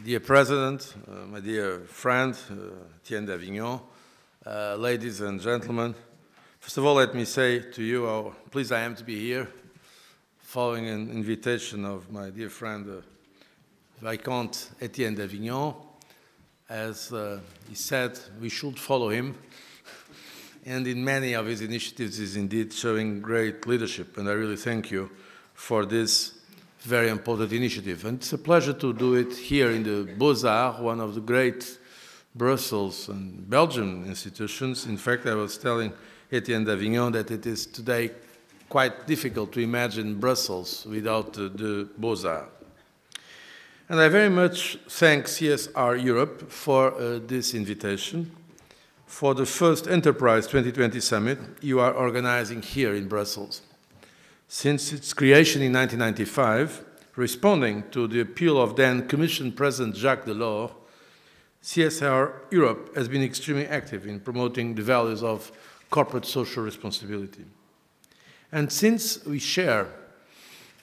Dear President, my dear friend, Etienne d'Avignon, ladies and gentlemen, first of all, let me say to you how pleased I am to be here, following an invitation of my dear friend, Viscount Etienne d'Avignon. As he said, we should follow him, and in many of his initiatives is indeed showing great leadership, and I really thank you for this very important initiative. And it's a pleasure to do it here in the Beaux-Arts, one of the great Brussels and Belgian institutions. In fact, I was telling Etienne d'Avignon that it is today quite difficult to imagine Brussels without the Beaux-Arts. And I very much thank CSR Europe for this invitation. For the first Enterprise 2020 Summit you are organizing here in Brussels. Since its creation in 1995, responding to the appeal of then Commission President Jacques Delors, CSR Europe has been extremely active in promoting the values of corporate social responsibility. And since we share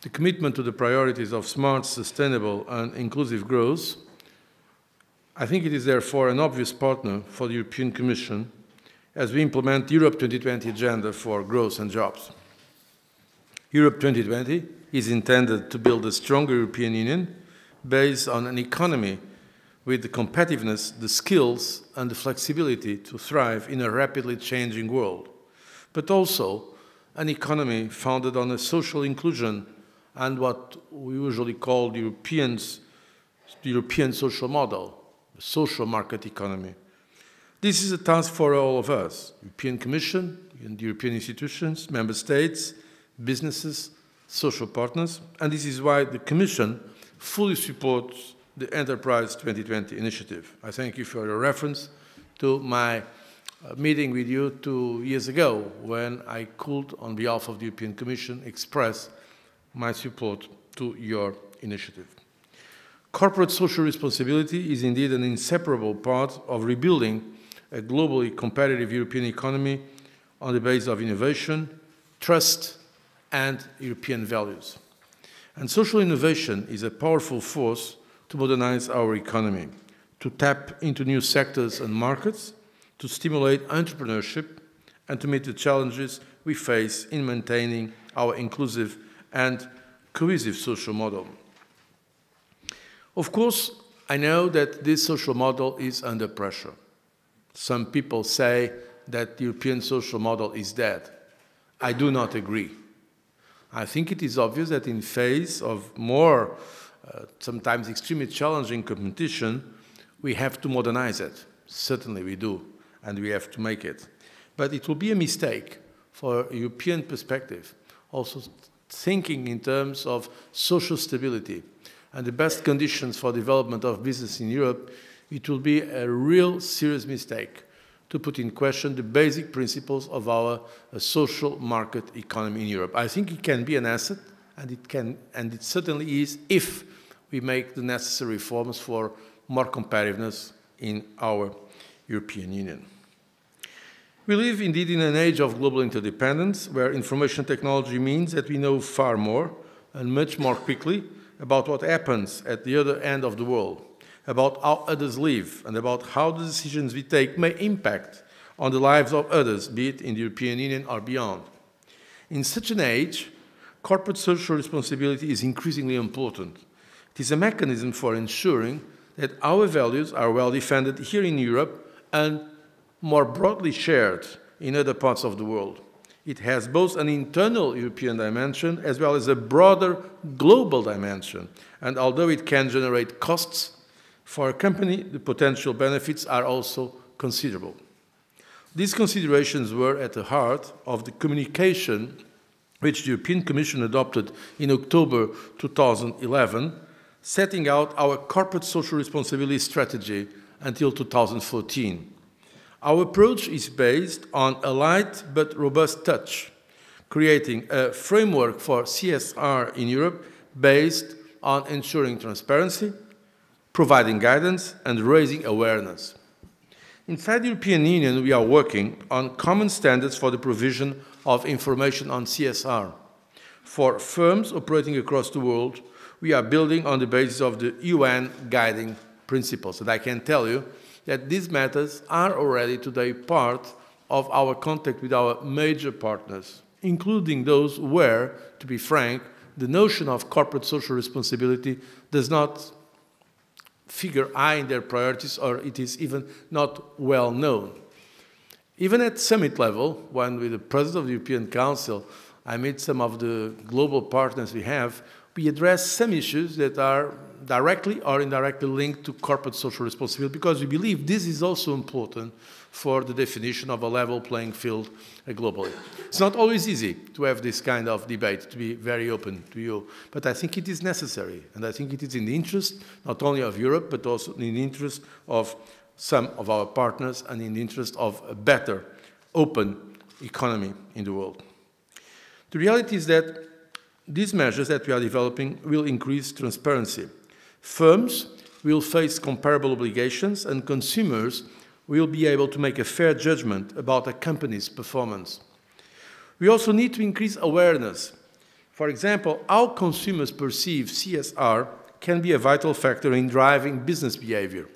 the commitment to the priorities of smart, sustainable, and inclusive growth, I think it is therefore an obvious partner for the European Commission as we implement the Europe 2020 agenda for growth and jobs. Europe 2020 is intended to build a stronger European Union based on an economy with the competitiveness, the skills, and the flexibility to thrive in a rapidly changing world, but also an economy founded on a social inclusion and what we usually call the European social model, the social market economy. This is a task for all of us, European Commission, and the European institutions, member states, businesses, social partners, and this is why the Commission fully supports the Enterprise 2020 initiative. I thank you for your reference to my meeting with you 2 years ago when I could, on behalf of the European Commission, express my support to your initiative. Corporate social responsibility is indeed an inseparable part of rebuilding a globally competitive European economy on the basis of innovation, trust, and European values. And social innovation is a powerful force to modernize our economy, to tap into new sectors and markets, to stimulate entrepreneurship, and to meet the challenges we face in maintaining our inclusive and cohesive social model. Of course, I know that this social model is under pressure. Some people say that the European social model is dead. I do not agree. I think it is obvious that in face of more, sometimes extremely challenging competition, we have to modernize it. Certainly we do, and we have to make it. But it will be a mistake for a European perspective, also thinking in terms of social stability and the best conditions for development of business in Europe. It will be a real serious mistake to put in question the basic principles of our social market economy in Europe. I think it can be an asset, and it certainly is if we make the necessary reforms for more competitiveness in our European Union. We live indeed in an age of global interdependence, where information technology means that we know far more and much more quickly about what happens at the other end of the world, about how others live, and about how the decisions we take may impact on the lives of others, be it in the European Union or beyond. In such an age, corporate social responsibility is increasingly important. It is a mechanism for ensuring that our values are well defended here in Europe and more broadly shared in other parts of the world. It has both an internal European dimension as well as a broader global dimension, and although it can generate costs, for a company, the potential benefits are also considerable. These considerations were at the heart of the communication which the European Commission adopted in October 2011, setting out our corporate social responsibility strategy until 2014. Our approach is based on a light but robust touch, creating a framework for CSR in Europe based on ensuring transparency, providing guidance, and raising awareness. Inside the European Union, we are working on common standards for the provision of information on CSR. For firms operating across the world, we are building on the basis of the UN Guiding principles. And I can tell you that these matters are already today part of our contact with our major partners, including those where, to be frank, the notion of corporate social responsibility does not figure high in their priorities, or it is even not well known. Even at summit level, when with the President of the European Council, I meet some of the global partners we have, we address some issues that are directly or indirectly linked to corporate social responsibility, because we believe this is also important for the definition of a level playing field globally. It's not always easy to have this kind of debate, to be very open to you, but I think it is necessary, and I think it is in the interest not only of Europe, but also in the interest of some of our partners and in the interest of a better, open economy in the world. The reality is that these measures that we are developing will increase transparency. Firms will face comparable obligations, and consumers will be able to make a fair judgment about a company's performance. We also need to increase awareness. For example, how consumers perceive CSR can be a vital factor in driving business behavior.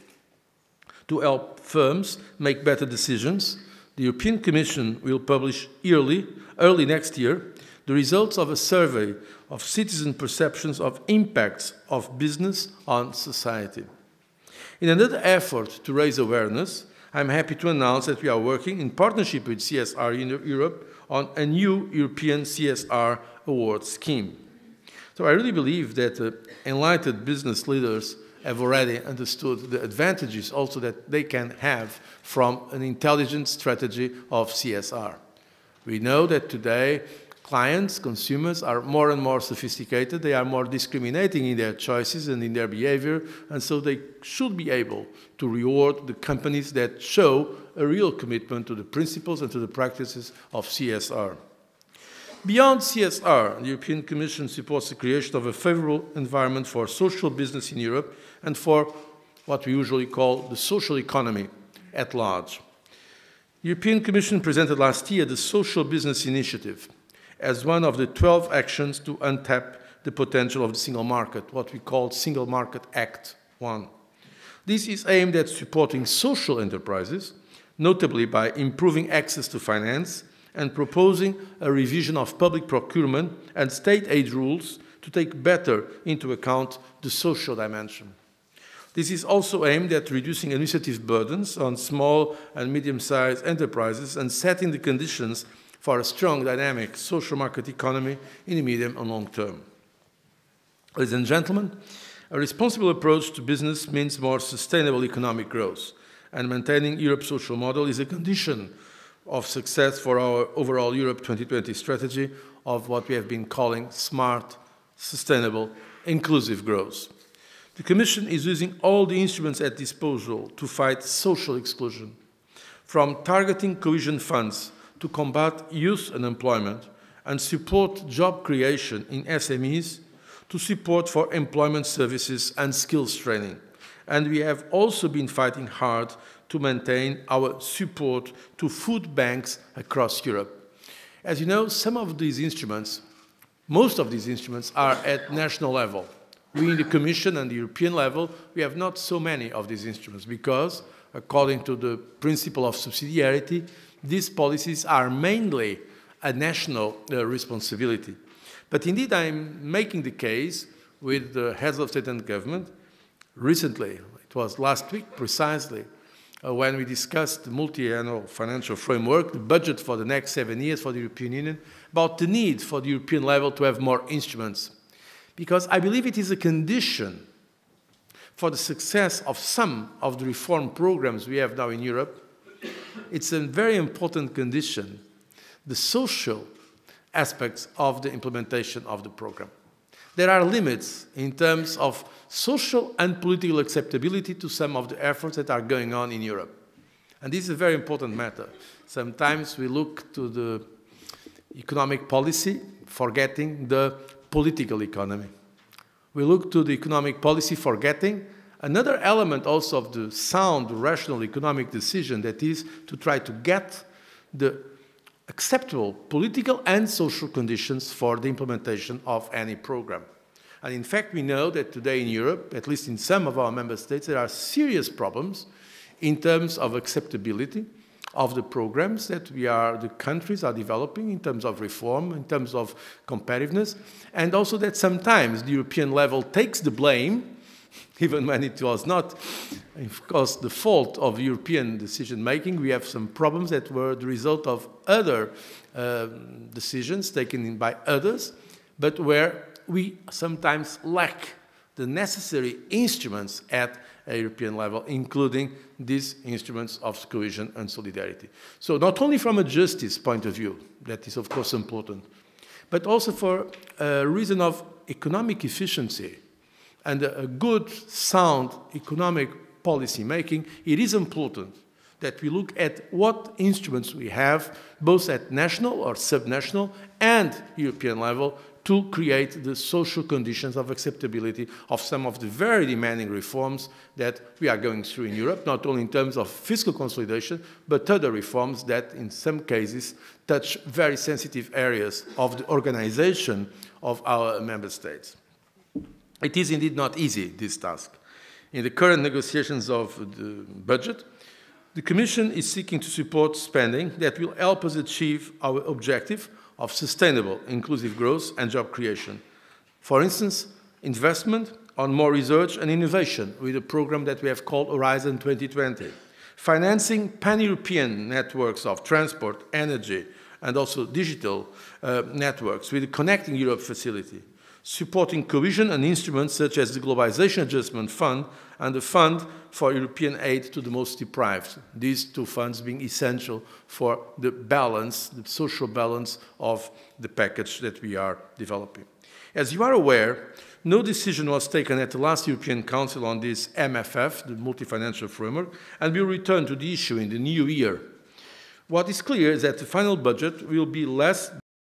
To help firms make better decisions, the European Commission will publish early next year, the results of a survey of citizen perceptions of impacts of business on society. In another effort to raise awareness, I'm happy to announce that we are working in partnership with CSR in Europe on a new European CSR award scheme. So I really believe that enlightened business leaders have already understood the advantages also that they can have from an intelligent strategy of CSR. We know that today clients, consumers are more and more sophisticated, they are more discriminating in their choices and in their behavior, and so they should be able to reward the companies that show a real commitment to the principles and to the practices of CSR. Beyond CSR, the European Commission supports the creation of a favorable environment for social business in Europe and for what we usually call the social economy at large. The European Commission presented last year the Social Business Initiative as one of the 12 actions to untap the potential of the single market, what we call Single Market Act 1. This is aimed at supporting social enterprises, notably by improving access to finance and proposing a revision of public procurement and state aid rules to take better into account the social dimension. This is also aimed at reducing administrative burdens on small and medium-sized enterprises and setting the conditions for a strong, dynamic social market economy in the medium and long term. Ladies and gentlemen, a responsible approach to business means more sustainable economic growth, and maintaining Europe's social model is a condition of success for our overall Europe 2020 strategy of what we have been calling smart, sustainable, inclusive growth. The Commission is using all the instruments at disposal to fight social exclusion, from targeting cohesion funds to combat youth unemployment and support job creation in SMEs, to support for employment services and skills training. And we have also been fighting hard to maintain our support to food banks across Europe. As you know, some of these instruments, most of these instruments are at national level. We in the Commission and the European level, we have not so many of these instruments because, according to the principle of subsidiarity, these policies are mainly a national responsibility. But indeed, I'm making the case with the heads of state and government recently, it was last week precisely, when we discussed the multi-annual financial framework, the budget for the next 7 years for the European Union, about the need for the European level to have more instruments. Because I believe it is a condition for the success of some of the reform programs we have now in Europe. It's a very important condition, the social aspects of the implementation of the program. There are limits in terms of social and political acceptability to some of the efforts that are going on in Europe. And this is a very important matter. Sometimes we look to the economic policy, forgetting the political economy. We look to the economic policy, forgetting another element also of the sound, rational economic decision, that is to try to get the acceptable political and social conditions for the implementation of any program. And in fact, we know that today in Europe, at least in some of our member states, there are serious problems in terms of acceptability of the programs that the countries are developing in terms of reform, in terms of competitiveness, and also that sometimes the European level takes the blame, even when it was not, of course, the fault of European decision-making. We have some problems that were the result of other decisions taken by others, but where we sometimes lack the necessary instruments at a European level, including these instruments of cohesion and solidarity. So not only from a justice point of view, that is of course important, but also for a reason of economic efficiency and a good, sound economic policy making, it is important that we look at what instruments we have, both at national or subnational and European level, to create the social conditions of acceptability of some of the very demanding reforms that we are going through in Europe, not only in terms of fiscal consolidation, but other reforms that in some cases touch very sensitive areas of the organization of our member states. It is indeed not easy, this task. In the current negotiations of the budget, the Commission is seeking to support spending that will help us achieve our objective of sustainable, inclusive growth and job creation. For instance, investment on more research and innovation with a program that we have called Horizon 2020. Financing pan-European networks of transport, energy, and also digital networks with the Connecting Europe facility. Supporting cohesion and instruments such as the Globalization Adjustment Fund and the Fund for European Aid to the Most Deprived. These two funds being essential for the balance, the social balance of the package that we are developing. As you are aware, no decision was taken at the last European Council on this MFF, the Multi-Financial Framework, and we'll return to the issue in the new year. What is clear is that the final budget will be less